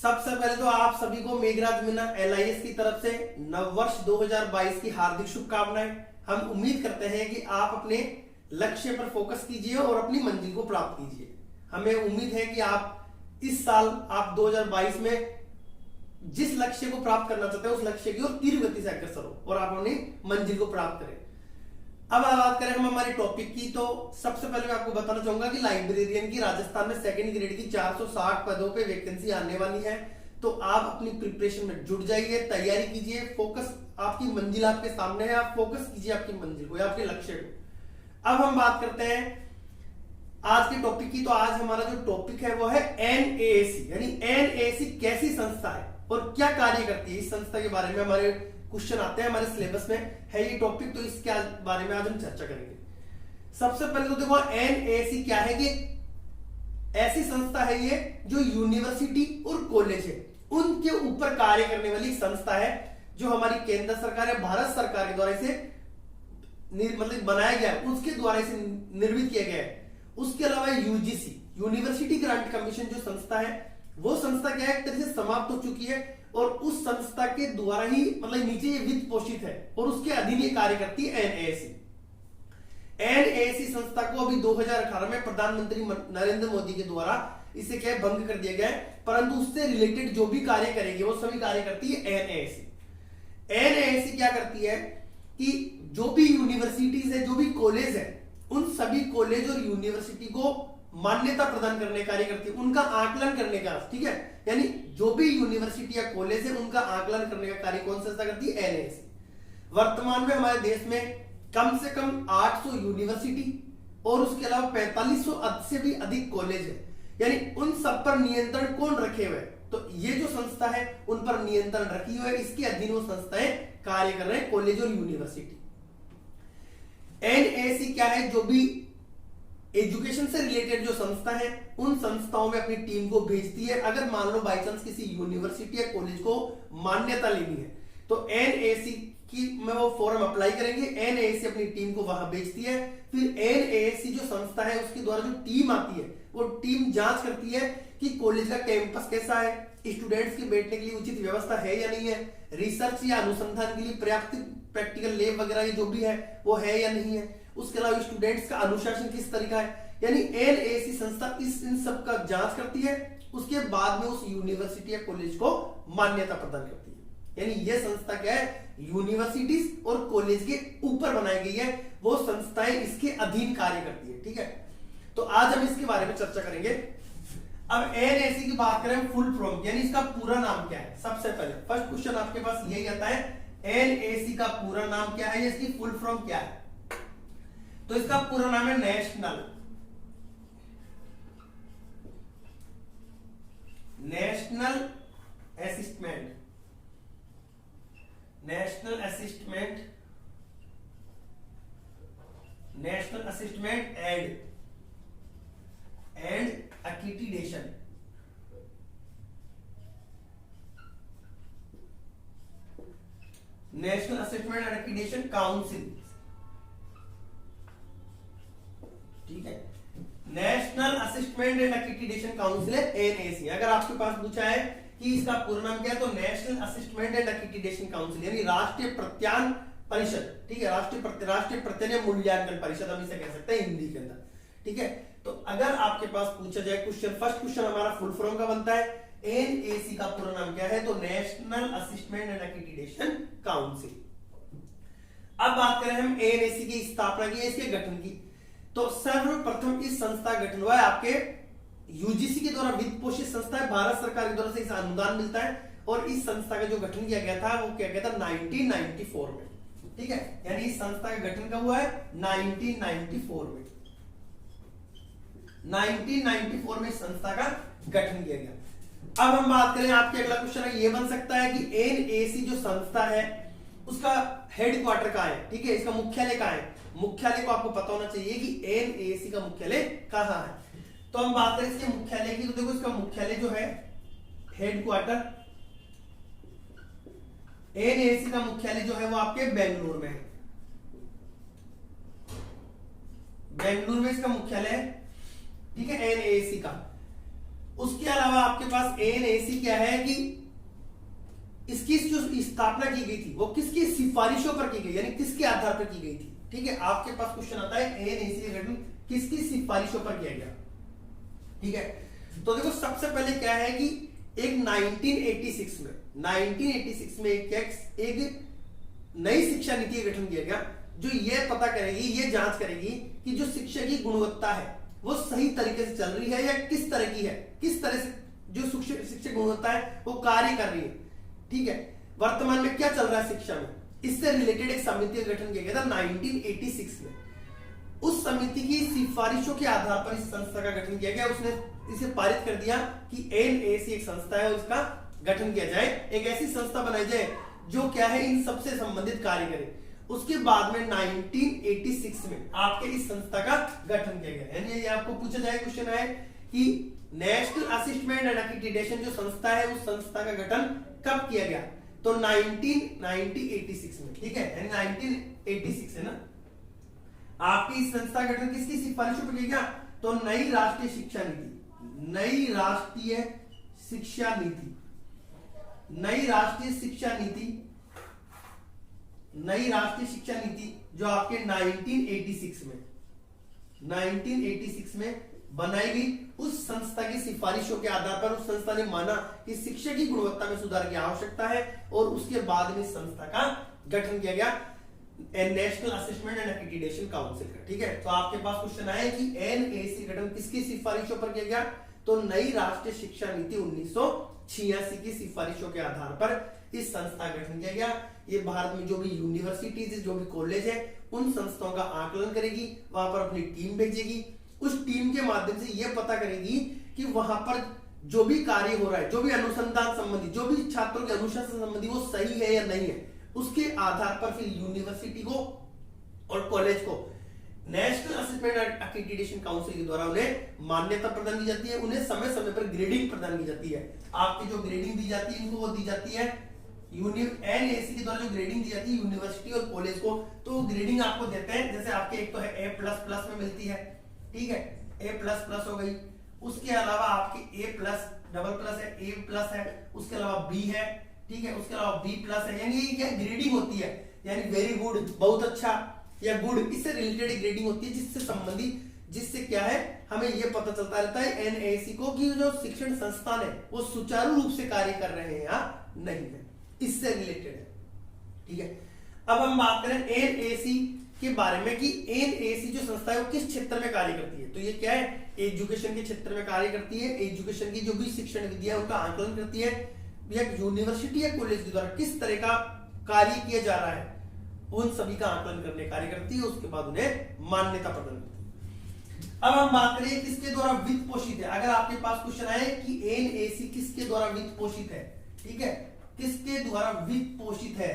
सबसे पहले तो आप सभी को मेघराज मीना LIS की तरफ से नववर्ष 2022 की हार्दिक शुभकामनाएं। हम उम्मीद करते हैं कि आप अपने लक्ष्य पर फोकस कीजिए और अपनी मंजिल को प्राप्त कीजिए। हमें उम्मीद है कि आप इस साल आप 2022 में जिस लक्ष्य को प्राप्त करना चाहते हैं उस लक्ष्य की ओर तीव्र गति से अग्रसर हो और आप अपनी मंजिल को प्राप्त करें। अब बात करें हम हमारे टॉपिक की, तो सबसे पहले मैं आपको बताना चाहूंगा कि लाइब्रेरियन की राजस्थान में सेकंड ग्रेड की 460 पदों पे वैकेंसी आने वाली है। तो आप अपनी प्रिपरेशन में जुट जाइए, तैयारी कीजिए, फोकस, आपकी मंजिल आपके सामने है, आप फोकस कीजिए आपकी मंजिल को या आपके लक्ष्य को। अब हम बात करते हैं आज के टॉपिक की। तो आज हमारा जो टॉपिक है वो है NAAC, यानी NAAC कैसी संस्था है और क्या कार्य करती है। इस संस्था के बारे में हमारे क्वेश्चन आते हैं, हमारे सिलेबस में है ये टॉपिक, तो इसके बारे में आज हम चर्चा करेंगे। सबसे पहले तो देखो NAAC क्या है कि ऐसी संस्था है ये जो यूनिवर्सिटी और कॉलेज है उनके ऊपर कार्य करने वाली संस्था है, जो हमारी केंद्र सरकार है, भारत सरकार के द्वारा इसे मतलब बनाया गया है, उसके द्वारा इसे निर्मित किया गया है। उसके अलावा UGC यूनिवर्सिटी ग्रांट कमीशन जो संस्था है वो संस्था क्या है, एक तरह से समाप्त हो चुकी है और उस संस्था के द्वारा ही मतलब नीचे ये वित्त पोषित है और उसके अधीन ये कार्य करती है NAAC। NAAC संस्था को अभी 2018 में प्रधानमंत्री नरेंद्र मोदी के द्वारा इसे क्या भंग कर दिया गया है, परंतु उससे रिलेटेड जो भी कार्य करेगी वो सभी कार्य करती है NAAC। NAAC क्या करती है कि जो भी यूनिवर्सिटीज है, जो भी कॉलेज है, उन सभी कॉलेज और यूनिवर्सिटी को मान्यता प्रदान करने का कार्य करती है, उनका आकलन करने का, ठीक है, यानी जो भी यूनिवर्सिटी या कॉलेज है उनका आकलन करने का कार्य कौन संस्था करती है, NAAC। वर्तमान में हमारे देश में कम से कम 800 यूनिवर्सिटी और उसके अलावा 4500 से भी अधिक कॉलेज है, यानी उन सब पर नियंत्रण कौन रखे हुए, तो ये जो संस्था है उन पर नियंत्रण रखी हुई है, इसके अधीन वो संस्थाएं कार्य कर रहे हैं, कॉलेज और यूनिवर्सिटी। NAAC क्या है, जो भी एजुकेशन से रिलेटेड जो संस्था है उन संस्थाओं में अपनी टीम को भेजती है। अगर मान लो बाई चांस किसी यूनिवर्सिटी या कॉलेज को मान्यता लेनी है तो NAAC की में वो फॉर्म अप्लाई करेंगे, NAAC अपनी टीम को वहां भेजती है, फिर NAAC जो संस्था है उसके द्वारा जो टीम आती है वो टीम जांच करती है कि कॉलेज का कैंपस कैसा है, स्टूडेंट्स के बैठने के लिए उचित व्यवस्था है या नहीं है, रिसर्च या अनुसंधान के लिए पर्याप्त प्रैक्टिकल लैब वगैरह जो भी है वो है या नहीं है, उसके अलावा स्टूडेंट्स का अनुशासन किस तरीका है, यानी NAAC संस्था इन सब का जांच करती है, उसके बाद में उस यूनिवर्सिटी या कॉलेज को मान्यता प्रदान करती है। यानी यह संस्था क्या है, यूनिवर्सिटीज और कॉलेज के ऊपर बनाई गई है, वो संस्थाएं इसके अधीन कार्य करती है, ठीक है। तो आज हम इसके बारे में चर्चा करेंगे। अब NAAC की बात करें फुल फॉर्म, यानी इसका पूरा नाम क्या है। सबसे पहले फर्स्ट क्वेश्चन आपके पास यही आता है, NAAC का पूरा नाम क्या है, इसकी फुल फॉर्म क्या है। तो इसका पूरा नाम है national असिस्टमेंट and accreditation national असिस्टमेंट and accreditation council, ठीक है। नेशनल असिस्टमेंट एंड एक्रीडिटेशन काउंसिल है NAAC। अगर आपके पास पूछा है कि इसका पूरा नाम क्या है तो नेशनल असिस्टमेंट एंड एक्रीडिटेशन काउंसिल, यानी राष्ट्रीय प्रत्यान परिषद, ठीक है, राष्ट्रीय प्रत्ययन मूल्यांकन परिषद हम इसे कह सकते हैं हिंदी के अंदर, ठीक है। तो अगर आपके पास पूछा जाए क्वेश्चन, फर्स्ट क्वेश्चन हमारा फुल फॉर्म का बनता है, NAAC का पूरा नाम क्या है, तो नेशनल असिस्टमेंट एंड एक्रीडिटेशन काउंसिल। अब बात करें हम NAAC की स्थापना की, इसके गठन की। तो सर्वप्रथम इस संस्था का गठन हुआ है आपके UGC के द्वारा वित्त पोषित संस्था है, भारत सरकार के द्वारा से इसे अनुदान मिलता है और इस संस्था का जो गठन किया गया था वो क्या गया था 1994 में, ठीक है। यानी इस संस्था का गठन कब हुआ है 1994 में, 1994 में इस संस्था का गठन किया गया। अब हम बात करें, आपके अगला क्वेश्चन ये बन सकता है कि NAAC जो संस्था है उसका हेडक्वार्टर कहां है, ठीक है, इसका मुख्यालय कहां है। मुख्यालय को आपको पता होना चाहिए कि NAAC का मुख्यालय कहां है। तो हम बात करें इसके मुख्यालय की, तो देखो इसका मुख्यालय जो है हेडक्वार्टर, NAAC का मुख्यालय जो है वो आपके बेंगलुरु में है, बेंगलुरु में इसका मुख्यालय है, ठीक है, NAAC का। उसके अलावा आपके पास एनएसी क्या है कि इसकी जो स्थापना की गई थी वो किसकी सिफारिशों पर की गई, यानी किसके आधार पर की गई थी। ठीक है, आपके पास क्वेश्चन आता है एनएसी का गठन किसकी सिफारिशों पर किया गया। ठीक है, तो देखो सबसे पहले क्या है कि एक 1986 में एक नई शिक्षा नीति का गठन किया गया जो ये पता करेगी, ये जांच करेगी कि जो शिक्षा की गुणवत्ता है वो सही तरीके से चल रही है या किस तरह की है, किस तरह से जो शिक्षा गुणवत्ता है वो कार्य कर रही है। ठीक है, वर्तमान में क्या चल रहा है शिक्षा में, इससे रिलेटेड एक समिति का गठन किया गया था 1986 में। उस समिति की सिफारिशों के आधार पर इस संस्था का गठन किया गया। उसने इसे पारित कर दिया कि एनएसी एक संस्था है, उसका गठन किया जाए, एक ऐसी संस्था बनाई जाए जो क्या है इन सबसे संबंधित कार्य करे। उसके बाद में 1986 में आपके इस संस्था का गठन किया गया। यानी ये आपको पूछा जाए क्वेश्चन है कि नेशनल असिस्टमेंट एंड एक्रीडिटेशन जो संस्था है उस संस्था का गठन कब किया गया, तो 1986 में। ठीक है, यानी 1986 है ना। आपकी इस संस्था का गठन किसकी सिफारिशों पर किया गया, तो नई राष्ट्रीय शिक्षा नीति जो आपके 1986 में बनाई गई। उस संस्था की सिफारिशों के आधार पर उस संस्था ने माना कि शिक्षा की गुणवत्ता में सुधार की आवश्यकता है और उसके बाद में संस्था का गठन किया गया national assessment and accreditation council का। ठीक है, तो आपके पास क्वेश्चन आया कि एनएसी गठन किसकी सिफारिशों पर किया गया, तो नई राष्ट्रीय शिक्षा नीति 1986 की सिफारिशों के आधार पर इस संस्था का गठन किया गया। ये भारत में जो भी यूनिवर्सिटीज, जो भी कॉलेज है, उन संस्थाओं का आकलन करेगी, वहां पर अपनी टीम भेजेगी। उस टीम के माध्यम से यह पता करेगी कि वहां पर जो भी कार्य हो रहा है, जो भी अनुसंधान संबंधी, जो भी छात्रों के अनुशासन संबंधी वो सही है या नहीं है। उसके आधार पर फिर यूनिवर्सिटी को और कॉलेज को national assessment and accreditation council के द्वारा उन्हें मान्यता प्रदान की जाती है। उन्हें समय समय पर ग्रेडिंग प्रदान की जाती है। आपकी जो ग्रेडिंग दी जाती है इनको वो दी जाती है एनएसी के द्वारा जो ग्रेडिंग दी जाती है यूनिवर्सिटी और कॉलेज को, तो ग्रेडिंग आपको देते हैं। जैसे आपके एक तो है A++ में मिलती है, ठीक है, A++ हो गई। उसके अलावा आपके A+++ है, A+ है, उसके अलावा B है, ठीक है, उसके अलावा B+ है। यानी ये क्या ग्रेडिंग होती है, यानी वेरी गुड, बहुत अच्छा, या गुड, इससे रिलेटेड ग्रेडिंग होती है जिससे संबंधित, जिससे क्या है हमें यह पता चलता रहता है एनएसी को कि जो शिक्षण संस्थान है वो सुचारू रूप से कार्य कर रहे हैं या नहीं है, इससे रिलेटेड है। ठीक है, अब हम बात करें एनएसी के बारे में कि एनएसी जो संस्था है वो किस क्षेत्र में कार्य करती है। तो ये क्या है, एजुकेशन के क्षेत्र में कार्य करती है। एजुकेशन की जो भी शिक्षण विधियां उनका आकलन करती है, या यूनिवर्सिटी या कॉलेज के द्वारा किस तरह का कार्य किया जा रहा है उन सभी का आकलन करने कार्य करती है। उसके बाद उन्हें मान्यता प्रदान करती है। अब हम बात करें किसके द्वारा वित्त पोषित है। अगर आपके पास क्वेश्चन आए कि एनएसी किसके द्वारा वित्त पोषित है, ठीक है, किसके द्वारा वित्त पोषित है,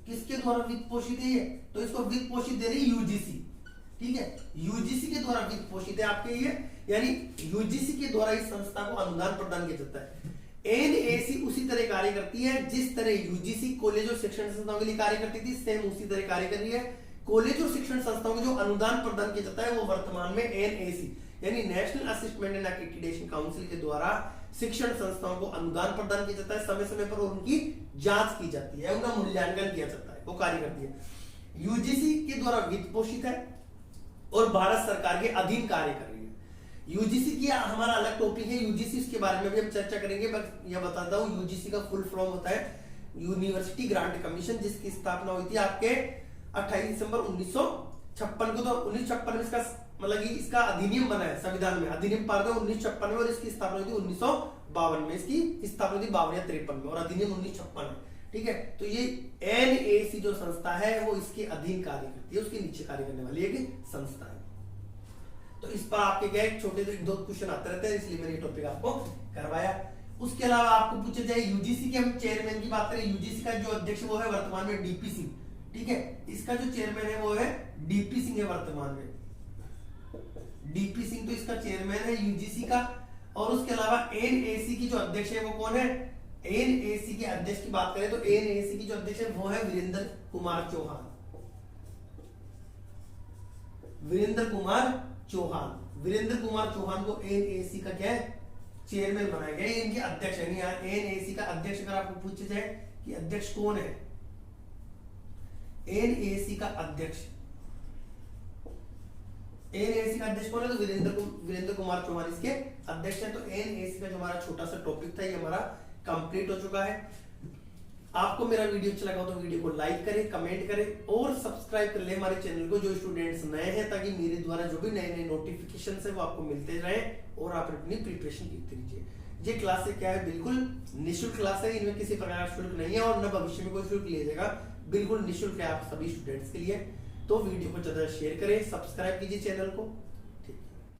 किसके द्वारा वित्त पोषित है, तो इसको वित्त पोषित दे रही यूजीसी। ठीक है, यूजीसी के द्वारा वित्त पोषित है आपके ये, यानी यूजीसी के द्वारा इस संस्था को अनुदान प्रदान किया जाता है। एनएसी उसी तरह कार्य करती है जिस तरह यूजीसी कॉलेज और शिक्षण संस्थाओं के लिए कार्य करती थी, सेम उसी तरह कार्य कर रही है। कॉलेज और शिक्षण संस्थाओं को जो अनुदान प्रदान किया जाता है वो वर्तमान में एनएसी यानी नेशनल असिस्टमेंट एंड एक्रीडिटेशन काउंसिल के द्वारा शिक्षण संस्थाओं को अनुदान प्रदान किया जाता है। समय समय पर उनकी जांच की जाती है, उनका मूल्यांकन किया जाता है, वो कार्य करती है। यूजीसी के द्वारा वित्त पोषित है और भारत सरकार के अधीन कार्य कर रही है। यूजीसी की हमारा अलग टॉपिक है, यूजीसी, इसके बारे में भी हम चर्चा करेंगे। बस यह बताता हूं, यूजीसी का फुल फॉर्म होता है यूनिवर्सिटी ग्रांट कमीशन, जिसकी स्थापना हुई थी आपके 28 दिसंबर 1956 को। तो 1956 में इसका मतलब इसका अधिनियम बना है संविधान में, अधिनियम पारित हुआ 1956 में और इसकी स्थापना हुई थी 1952 में। इसकी स्थापना हुई थी 52 या 53 में और अधिनियम 1956 में। ठीक है, तो ये एनएसी जो संस्था है वो इसके अधीन कार्य करती है, उसके नीचे कार्य करने वाली एक संस्था है। तो इस पर आपके क्या छोटे से 2 क्वेश्चन आते रहते हैं, इसलिए मैंने ये टॉपिक आपको करवाया। उसके अलावा आपको पूछा जाए यूजीसी के, हम चेयरमैन की बात करें, यूजीसी का जो अध्यक्ष वो है वर्तमान में डीपी सिंह। ठीक है, इसका जो चेयरमैन है वो है डीपी सिंह है वर्तमान में, डीपी सिंह तो इसका चेयरमैन है यूजीसी का। और उसके अलावा एनएसी की जो अध्यक्ष है वो कौन है, एनएसी के अध्यक्ष की बात करें तो एनएसी की जो अध्यक्ष है वो है वीरेंद्र कुमार चौहान। वीरेंद्र कुमार चौहान। वीरेंद्र कुमार चौहान को एनएसी का क्या है, चेयरमैन बनाया गया, इनके अध्यक्ष है। एनएसी का अध्यक्ष अगर आपको पूछा जाए कि अध्यक्ष कौन है, एनएसी का अध्यक्ष, एनएसी का अध्यक्ष कौन है, तो वीरेंद्र कुमार चौहान इसके अध्यक्ष है। तो एनएसी का जो हमारा छोटा सा टॉपिक था ये हमारा कंप्लीट हो चुका है। आपको मेरा वीडियो अच्छा लगा तो वीडियो को लाइक करें, कमेंट करें और सब्सक्राइब कर ले हमारे चैनल को जो स्टूडेंट्स नए हैं, ताकि मेरे द्वारा जो भी नए नए नोटिफिकेशन है वो आपको मिलते रहे और आप अपनी प्रिपरेशन करते रहिए। ये क्लास से क्या है, बिल्कुल निःशुल्क क्लास है, इनमें किसी प्रकार का शुल्क नहीं है और न भविष्य में कोई शुल्क लिया जाएगा, बिल्कुल निःशुल्क है आप सभी स्टूडेंट्स के लिए। तो वीडियो को ज्यादा शेयर करें, सब्सक्राइब कीजिए चैनल को।